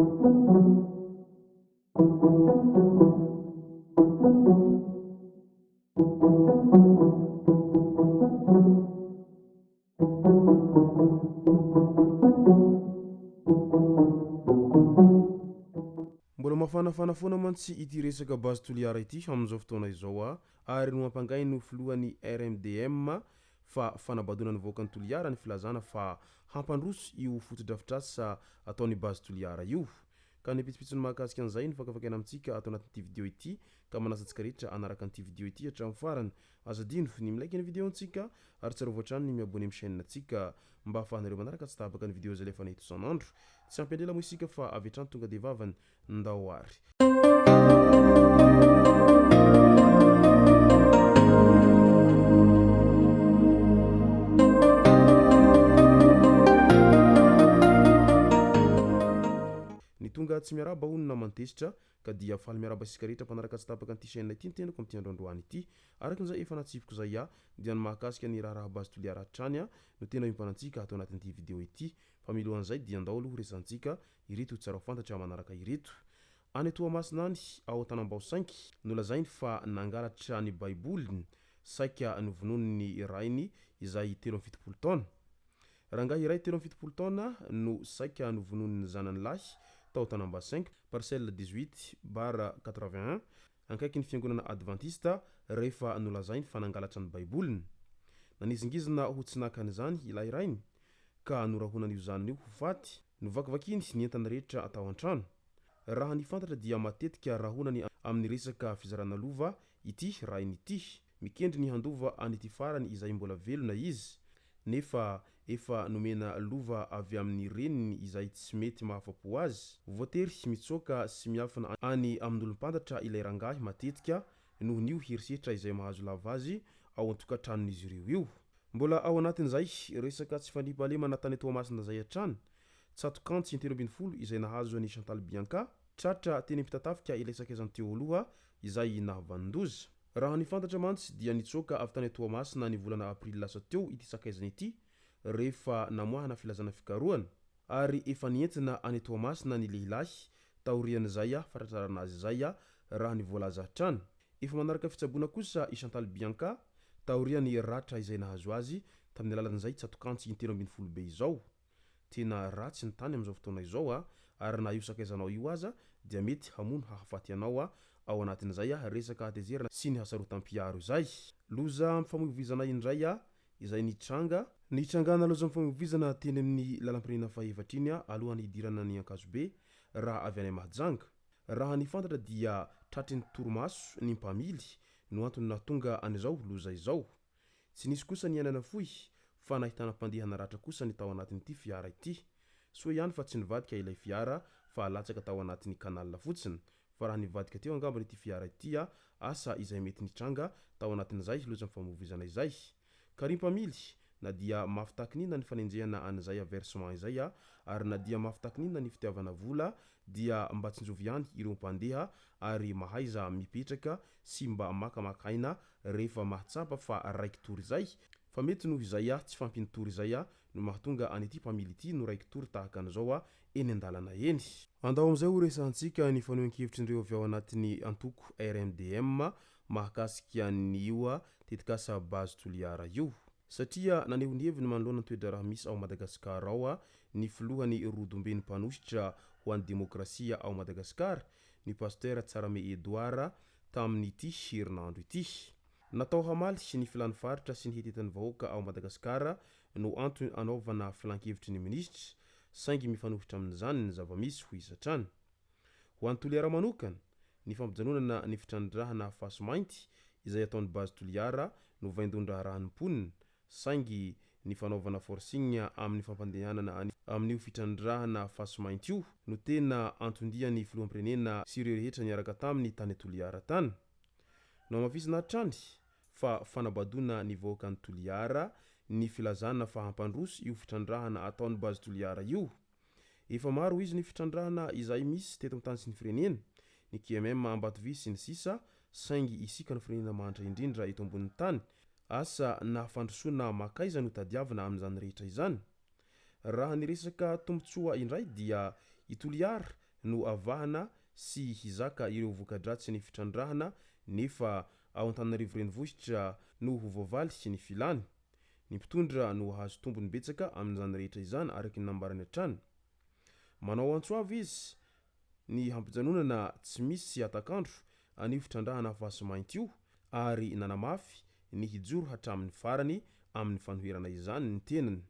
Mbola mafanafana foana mantsy ity resaka base Toliara ity amin'izao fotoana izao ary no ampangainy filohany Rmdm fa fanabadona nivoaka ny Toliara ny filazana fa Hampandroso io fotodrafitrasa ataony base Toliara io. Ka ny pitsopitsony mahakasika an'izay ny fakafakena amintsika atao anatin'ity vidéo ity ka manasantsika rehetra anaraka an'ity vidéo ity hatramin'ny farany. Azadino ny milaiky ny vidéo antsika ary tsara voatrany ny miabone amin'ny chaîne antsika mba ahafahanareo manaraka tsy tabaka ny vidéo zay lefa nahito isan'andro. Tsy ampendrela moa isika fa avy hatrany tonga de vavany ndao ary. Tonga tsy miaraba hono na mantesitra ka dia faly miaraba isika rehetra mpanaraka tsy tapaka an'ity chaîne ity ny tenako amin'ity androandroany ity. Arakin'izay efa natsifiko zay dia ny mahakasika ny raha base Toliara hatrany no tena impanantsika atao anatin'ity vidéo ity. Fa milohan'izay dia andao aloha resantsika ireto tsara ho fantatra manaraka ireto. Any Toamasina any ao Tanambao-Sainky nolazainy fa nangalatra ny baiboliny saika novonony rainy izay 7 taona. Rangahy iray 7 taona no saika novonony zanany lahy tao Tanambao-Sainky parcelle 18/81 ankaiky ny fiangonana Adventista rehefa nolazainy fa nangalatra ny baiboliny. Nanizingizina ho tsinakan'izany ilay rainy ka norahonan'io zanany io ho faty novakivakiny ny entana rehetra atao an-trano. Raha ny fantatra dia matetika rahonany amin'ny resaka fizarana lova ity rainy ity mikendry ny handova an'ity farany izay mbola velona izy nefa efa nomena lova avy amin'ny reniny izay tsy mety mahafapo azy. Voatery mitsoka sy miafina any amin'olom-pantatra ilay rangahy matetika noho nio herisetra izay mahazo lava azy ao an-tokantranon'izy ireo io. Mbola ao anatin'izay resaka tsy fanipalema natany Toamasina zay hatrany tsato kanto 30 izay nahazo any Chantal Bianca tratra teny mpitatafika ilay sakezany teo aloha izay nahavanondoza. Raha ny fantatra mantsy dia nitsoka avy tany Toamasina ny volana aprily lasa teo ity sakezany ity rehefa namoahana filazana fikarohana ary efa nientina any Toamasina ny lehilahy taorian'izay faratrarana azy zay raha ny voalaza hatrany. Efa manaraka fitsaboana kosa i Chantal Bianca taoriany ratra izay nahazo azy tamin'ny alalan'izay tsatokantsy 30 be izao. Tena ratsy ny tany amin'izao fotoana izao ary na io sakezanao io aza dia mety hamono hahafaty anao ao anatin'izay resaka hatezerana sy ny hasarotam-piaro izay. Loza mifamoivoizana indray izay nitrangana loza mifamoivoizana teny amin'ny lalam-pirenena fahefatriny alohan'ny hidirana ny ankazobe raha avy any Mahajanga. Raha ny fantatra dia tratrin'ny torimaso ny mpamily no antony nahatonga an'izao loza izao. Tsy nisy kosa ny ainana fohy fa nahitana mpandeha naratra kosa ny tao anatin'ity fiara ity. Soa ihany fa tsy nivadika ilay fiara fa latsaka tao anatin'ny kanalina fotsiny. Fa raha nivadika teo angambany ity fiara ity asa izay mety nitranga tao anatin'izay loza mifamoivoizana izay. Ka ry mpamily na dia mafitakinina ny fanenjehana an'izay versement izay ary na dia mafitakinina ny fitiavana vola dia mba tsinjovy ihany ireo mpandeha ary mahaiza mipetraka sy mba makamakaina rehefa mahatsapa fa raiky tory izay fa mety noho izay tsy fampinitory izay no mahatonga an'ity mpamily ity no raiky tory tahaka an'izao eny an-dalana eny. Andao amin'izay ho resantsika ny faneho ankehitrin'ireo avy ao anatin'ny antoko Rmdm mahakasika an'io tetikasa base Toliara io. Satria naneho ny heviny manoloana ny toetra raha misy ao Madagasikara ao ny filohany rodombeny mpanositra ho an'ny demokrasia ao Madagasikara ny pasteur Tsarame Edouard tamin'ity herinandro ity. Natao hamaly ny filany faritra sy ny hetetan'ny vahoaka ao Madagasikara no antony anaovana filan-kevitry ny minisitra saingy mifanohitra amin'izany ny zava-misy ho isatrany. Ho an'ny Toliara manokana ny fampijanonana ny fitrandrahana faso mainty izay ataon'ny base Toliara no vaindondra rahanimponina saingy ny fanaovana forcing amin'ny fampandehanana amin'io fitrandrahana faso mainty io no tena antondian'ny filoham-pirenena sy ireo rehetra niaraka taminy tany Toliara tany. No amafisina hatrany fa fanabadona ny vahoaka ny Toliara ny filazana fa Hampandroso io fitrandrahana ataon'ny base Toliara io. Efa maro izy ny fitrandrahana izay misy teto amin'ny tany sy ny firenena ny KMM Ambatovy sy ny sisa saingy isika ny firenena mahantra indrindra eto ambonin'ny tany asa na fandrosoana makaiza no tadiavina amin'izany rehetra izany. Raha ny resaka tombotsoa indray dia i Toliara no avahana sy hizaka ireo vokadratsy ny fitrandrahana nefa ao Antananarivo renivohitra no voavaly ny filany. Ny mpitondra no hahazo tombony betsaka amin'izany rehetra izany araky ny nambarany hatrany. Manao antsoavy izy ny hampijanonana tsy misy atakandro anio fitrandrahana fasimainty io ary nanamafy ny hijoro hatramin'ny farany amin'ny fanoherana izany ny tenany.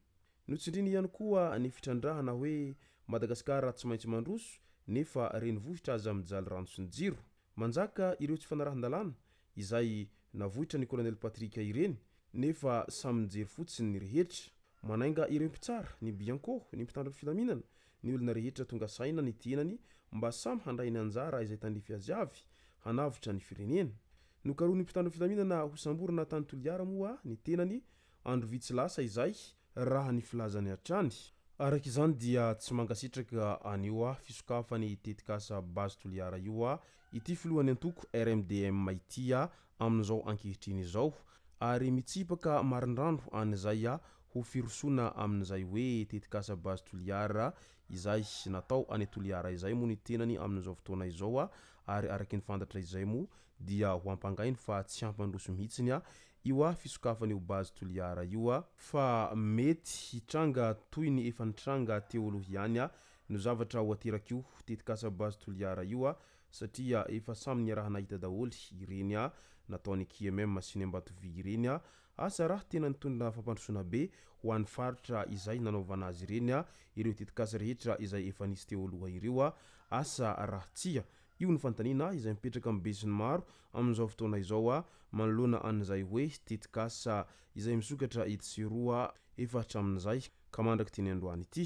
Notsindriny ihany koa ny fitrandrahana hoe Madagasikara tsy maintsy mandroso nefa renivohitra aza mijaly rano sy ny jiro. Manjaka ireo tsy fanarahan-dalàna izay navohitra ny Colonel Patrika ireny nefa samy mijery fotsiny ny rehetra. Manainga ireo mpitsara, ny bianco, ny mpitandro filaminana, ny olona rehetra tonga saina ny tenany mba samy handray ny anjara izay tandrify azy avy hanavitra ny firenena. Nokaroa ny mpitandro filaminana ho samborana tany Toliara moa ny tenany andro vitsy lasa izay raha ny filazany hatrany. Araka izany dia tsy mangasitraka anio fisokafany tetikasa base Toliara io ity filohany antoko Rmdm ity amin'izao ankehitriny izao ary mitsipaka marindrano an'izay ho firosona amin'izay hoe tetikasa base Toliara izay natao any Toliara izay moa ny tenany amin'izao fotoana izao ary araky ny fantatra izay moa dia ho ampangainy fa tsy Hampandroso mihitsiny io fisokafany io base Toliara io fa mety hitranga toy ny efa nitranga teo aloha ihany no zavatra ho ateraka io tetikasa base Toliara io satria efa samy niarahana hita daholy ireny nataony KMM sy ny Ambatovy ireny asa raha tena nitondra fampandrosona be ho an'ny faritra izay nanaovana azy ireny ireo tetikasa rehetra izay efa nisy teo aloha ireo asa raha tsia io ny fantanina izay mipetraka amin'ny besiny maro amin'izao fotoana izao manoloana an'izay hoe tetikasa izay misokatra etsy efa hatramin'izay ka mandraky teny androany ity.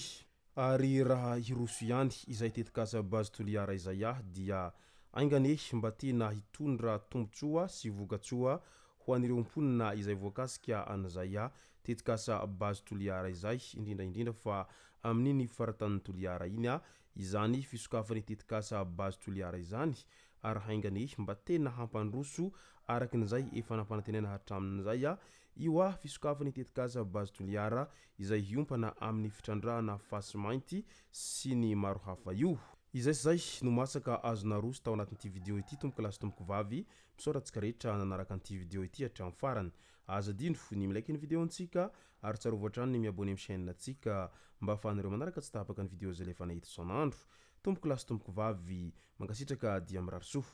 Ary raha hiroso ihany izay tetikasa base Toliara izay dia aingane mba tena hitondra tombotsoa sy vokatsoa ho an'ireo mponina izay voakasika an'izay tetikasa base Toliara izay indrindra fa amin'iny faratan'ny Toliara iny izany fisokafany tetikasa base Toliara izany ary haingane mba tena hampandroso araky n'izay efa nampanantenana hatramin'izay io fisokafany tetikasa base Toliara izay hiompana amin'ny fitrandrahana fasimainty sy ny maro hafa io. Izay zay no masaka azona roso tao anatin'ity video ity tompoko lasy tompoko vavy misaotratsika rehetra nanaraka an'ity video ity hatramin'ny farany. Aza dino ny milaiky ny video antsika ary tsarovatra hatrany ny miabone amin'ny chaîne antsika mba ahafahanareo manaraka tsy tapaka ny video zay lefa nahita isan'andro. Tompoko lasy tompoko vavy mankasitraka dia mirary soa.